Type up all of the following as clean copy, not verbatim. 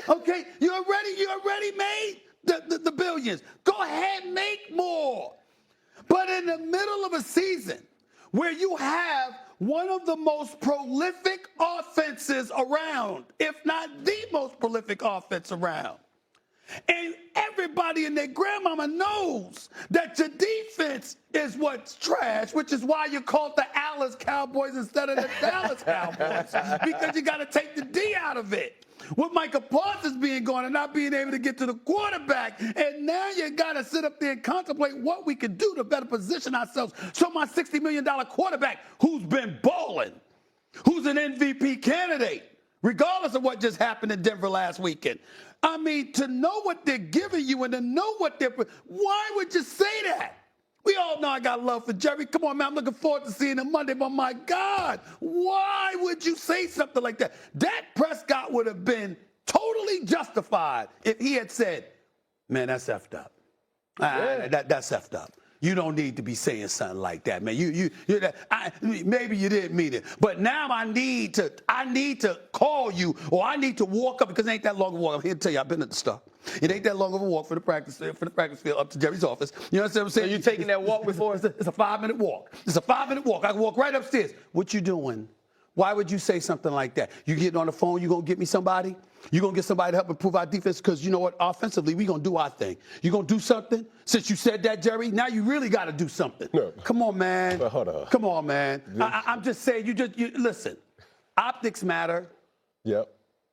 Okay, you already made the billions. Go ahead, make more. But in the middle of a season where you have one of the most prolific offenses around, if not the most prolific offense around, and everybody and their grandmama knows that your defense is what's trash, which is why you called the Dallas Cowboys instead of the Dallas Cowboys, because you got to take the D out of it. With Micah Parsons being gone and not being able to get to the quarterback, and now you got to sit up there and contemplate what we can do to better position ourselves so my $60 million quarterback, who's been balling, who's an MVP candidate, regardless of what just happened in Denver last weekend. I mean, to know what they're giving you and to know what they're, why would you say that? We all know I got love for Jerry. Come on, man, I'm looking forward to seeing him Monday, but my God, why would you say something like that? Dak Prescott would have been totally justified if he had said, man, that's effed up. That's effed up. You don't need to be saying something like that, man. Maybe you didn't mean it, but now I need to call you, or I need to walk up, because it ain't that long of a walk. I'm here to tell you, I've been at the start. It ain't that long of a walk for the practice field up to Jerry's office. You know what I'm saying? So you taking that walk before? It's a 5-minute walk. It's a 5-minute walk. I can walk right upstairs. What you doing? Why would you say something like that? You getting on the phone, you gonna get me somebody? You gonna get somebody to help improve our defense? Because you know what? Offensively, we gonna do our thing. You gonna do something? Since you said that, Jerry, now you really gotta do something. No. Come on, man. But hold on. Come on, man. I'm just saying, you listen. Optics matter. Yep.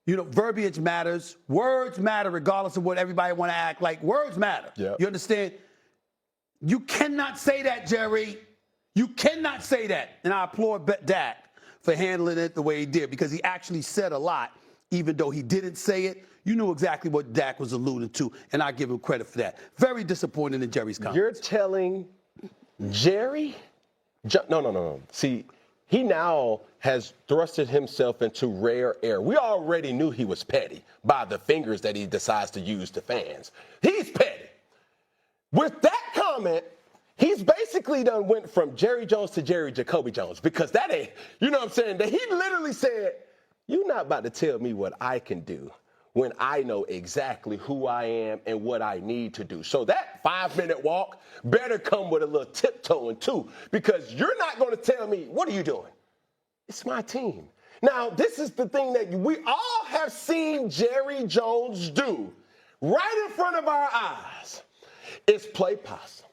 You know, verbiage matters. Words matter regardless of what everybody want to act like. Words matter. Yep. You understand? You cannot say that, Jerry. You cannot say that. And I applaud Dak for handling it the way he did, because he actually said a lot, even though he didn't say it. You knew exactly what Dak was alluding to, and I give him credit for that. Very disappointing in Jerry's comments. You're telling Jerry? No. See, he now has thrusted himself into rare air. We already knew he was petty by the fingers that he decides to use to fans. He's petty. With that comment, he's basically done went from Jerry Jones to Jerry Jacoby Jones, because that ain't, you know what I'm saying? That he literally said, you're not about to tell me what I can do when I know exactly who I am and what I need to do. So that 5-minute walk better come with a little tiptoeing too, because you're not going to tell me, what are you doing? It's my team. Now, this is the thing that we all have seen Jerry Jones do right in front of our eyes. It's play possum.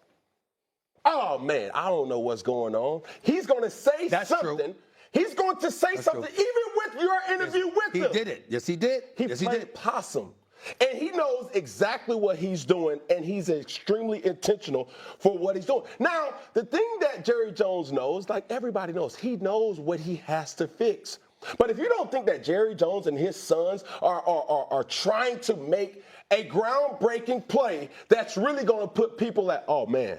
Oh, man, I don't know what's going on. He's going to say something. True. He's going to say something, even with your interview with him. He did it. Yes, he did. He played possum. And he knows exactly what he's doing, and he's extremely intentional for what he's doing. Now, the thing that Jerry Jones knows, like everybody knows, he knows what he has to fix. But if you don't think that Jerry Jones and his sons are trying to make a groundbreaking play that's really going to put people at, oh, man.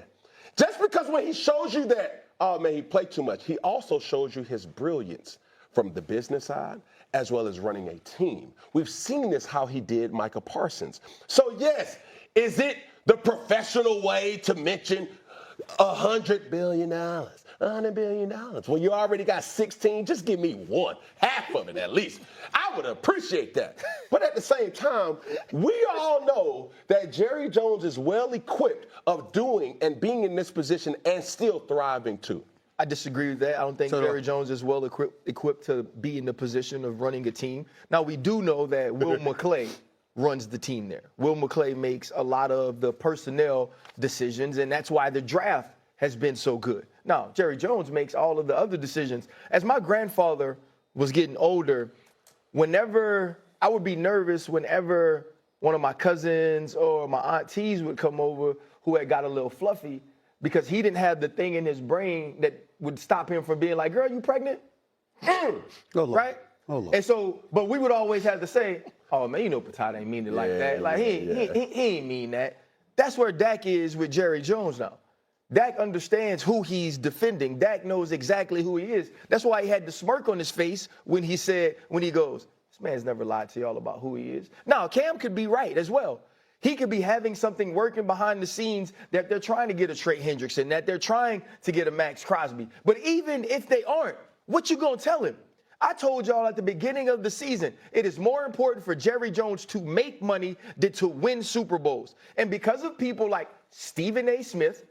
Just because when he shows you that, oh, man, he played too much, he also shows you his brilliance from the business side as well as running a team. We've seen this, how he did Micah Parsons. So, yes, is it the professional way to mention $100 billion, $100 billion? Well, you already got 16. Just give me one, half of it at least. I would appreciate that. But at the same time, we all know that Jerry Jones is well equipped of doing and being in this position and still thriving too. I disagree with that. I don't think Jerry Jones is well equipped to be in the position of running a team. Now, we do know that Will McClay runs the team there. Will McClay makes a lot of the personnel decisions, and that's why the draft has been so good. Now, Jerry Jones makes all of the other decisions. As my grandfather was getting older, whenever I would be nervous whenever one of my cousins or my aunties would come over who had got a little fluffy, because he didn't have the thing in his brain that would stop him from being like, girl, you pregnant? Right? And so, but we would always have to say, oh, man, you know Patata ain't mean it like that. Like, he ain't mean that. That's where Dak is with Jerry Jones now. Dak understands who he's defending. Dak knows exactly who he is. That's why he had the smirk on his face when he goes, this man's never lied to y'all about who he is. Now, Cam could be right as well. He could be having something working behind the scenes that they're trying to get a Trey Hendrickson, that they're trying to get a Max Crosby. But even if they aren't, what you gonna tell him? I told y'all at the beginning of the season, it is more important for Jerry Jones to make money than to win Super Bowls. And because of people like Stephen A. Smith,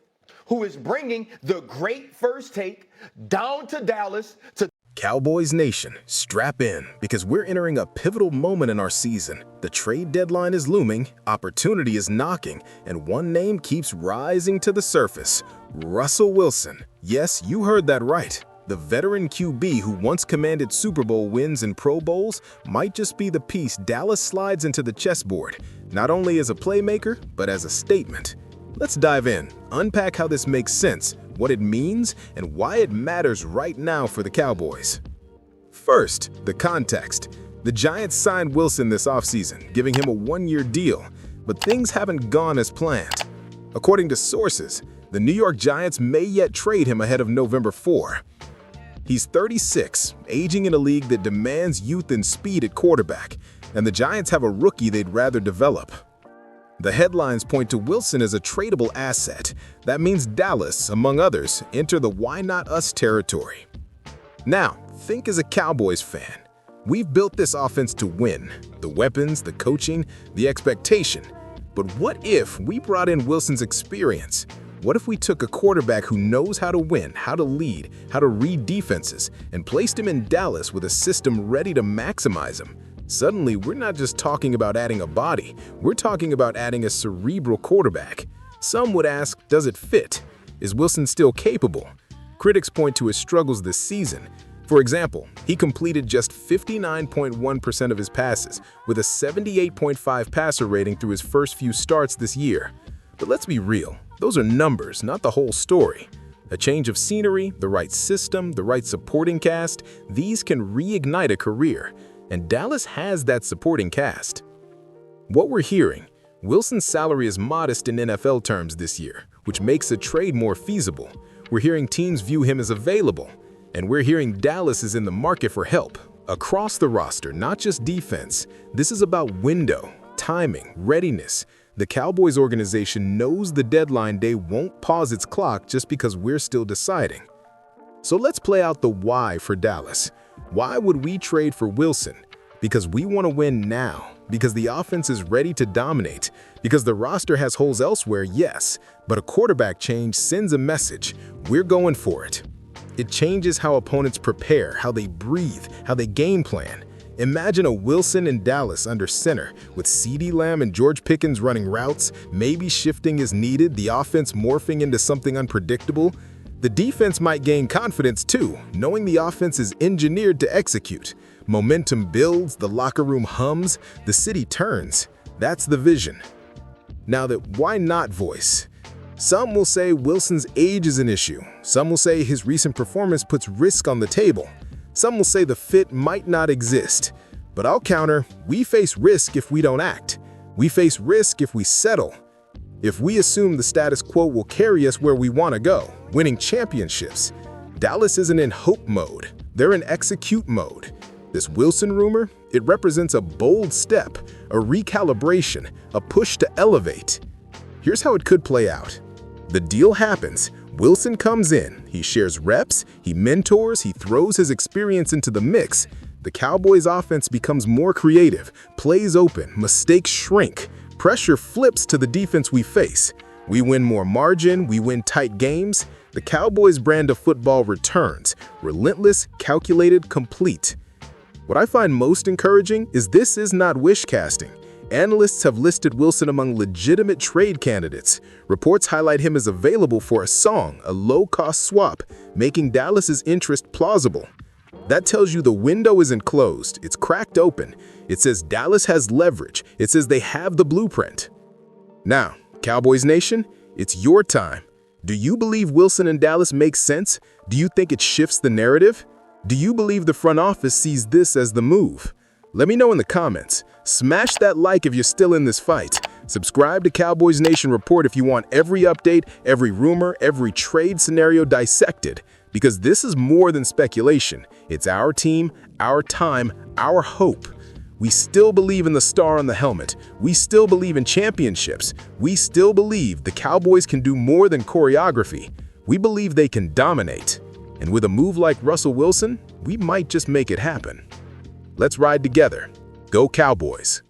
who is bringing the great first take down to Dallas to Cowboys Nation, strap in because we're entering a pivotal moment in our season. The trade deadline is looming, opportunity is knocking, and one name keeps rising to the surface: Russell Wilson. Yes, you heard that right. The veteran QB who once commanded Super Bowl wins and Pro Bowls might just be the piece Dallas slides into the chessboard, not only as a playmaker, but as a statement. Let's dive in, unpack how this makes sense, what it means, and why it matters right now for the Cowboys. First, the context. The Giants signed Wilson this offseason, giving him a one-year deal, but things haven't gone as planned. According to sources, the New York Giants may yet trade him ahead of November 4. He's 36, aging in a league that demands youth and speed at quarterback, and the Giants have a rookie they'd rather develop. The headlines point to Wilson as a tradable asset. That means Dallas, among others, enter the why not us territory. Now, think as a Cowboys fan. We've built this offense to win. The weapons, the coaching, the expectation. But what if we brought in Wilson's experience? What if we took a quarterback who knows how to win, how to lead, how to read defenses, and placed him in Dallas with a system ready to maximize him? Suddenly, we're not just talking about adding a body, we're talking about adding a cerebral quarterback. Some would ask, does it fit? Is Wilson still capable? Critics point to his struggles this season. For example, he completed just 59.1% of his passes, with a 78.5 passer rating through his first few starts this year. But let's be real, those are numbers, not the whole story. A change of scenery, the right system, the right supporting cast, these can reignite a career. And Dallas has that supporting cast. What we're hearing, Wilson's salary is modest in NFL terms this year, which makes a trade more feasible. We're hearing teams view him as available, and we're hearing Dallas is in the market for help. Across the roster, not just defense, this is about window, timing, readiness. The Cowboys organization knows the deadline day won't pause its clock just because we're still deciding. So let's play out the why for Dallas. Why would we trade for Wilson? Because we want to win now, because the offense is ready to dominate, because the roster has holes elsewhere, yes, but a quarterback change sends a message. We're going for it. It changes how opponents prepare, how they breathe, how they game plan. Imagine a Wilson in Dallas under center, with CeeDee Lamb and George Pickens running routes, maybe shifting as needed, the offense morphing into something unpredictable. The defense might gain confidence too, knowing the offense is engineered to execute. Momentum builds, the locker room hums, the city turns. That's the vision. Now that why not voice? Some will say Wilson's age is an issue. Some will say his recent performance puts risk on the table. Some will say the fit might not exist. But I'll counter, we face risk if we don't act. We face risk if we settle. If we assume the status quo will carry us where we want to go, winning championships. Dallas isn't in hope mode, they're in execute mode. This Wilson rumor, it represents a bold step, a recalibration, a push to elevate. Here's how it could play out. The deal happens, Wilson comes in, he shares reps, he mentors, he throws his experience into the mix. The Cowboys' offense becomes more creative, plays open, mistakes shrink. Pressure flips to the defense we face. We win more margin, we win tight games. The Cowboys' brand of football returns, relentless, calculated, complete. What I find most encouraging is this is not wish casting. Analysts have listed Wilson among legitimate trade candidates. Reports highlight him as available for a song, a low-cost swap, making Dallas's interest plausible. That tells you the window isn't closed, it's cracked open. It says Dallas has leverage. It says they have the blueprint. Now, Cowboys Nation, it's your time. Do you believe Wilson and Dallas makes sense? Do you think it shifts the narrative? Do you believe the front office sees this as the move? Let me know in the comments. Smash that like if you're still in this fight. Subscribe to Cowboys Nation Report if you want every update, every rumor, every trade scenario dissected. Because this is more than speculation. It's our team, our time, our hope. We still believe in the star on the helmet. We still believe in championships. We still believe the Cowboys can do more than choreography. We believe they can dominate. And with a move like Russell Wilson, we might just make it happen. Let's ride together. Go Cowboys!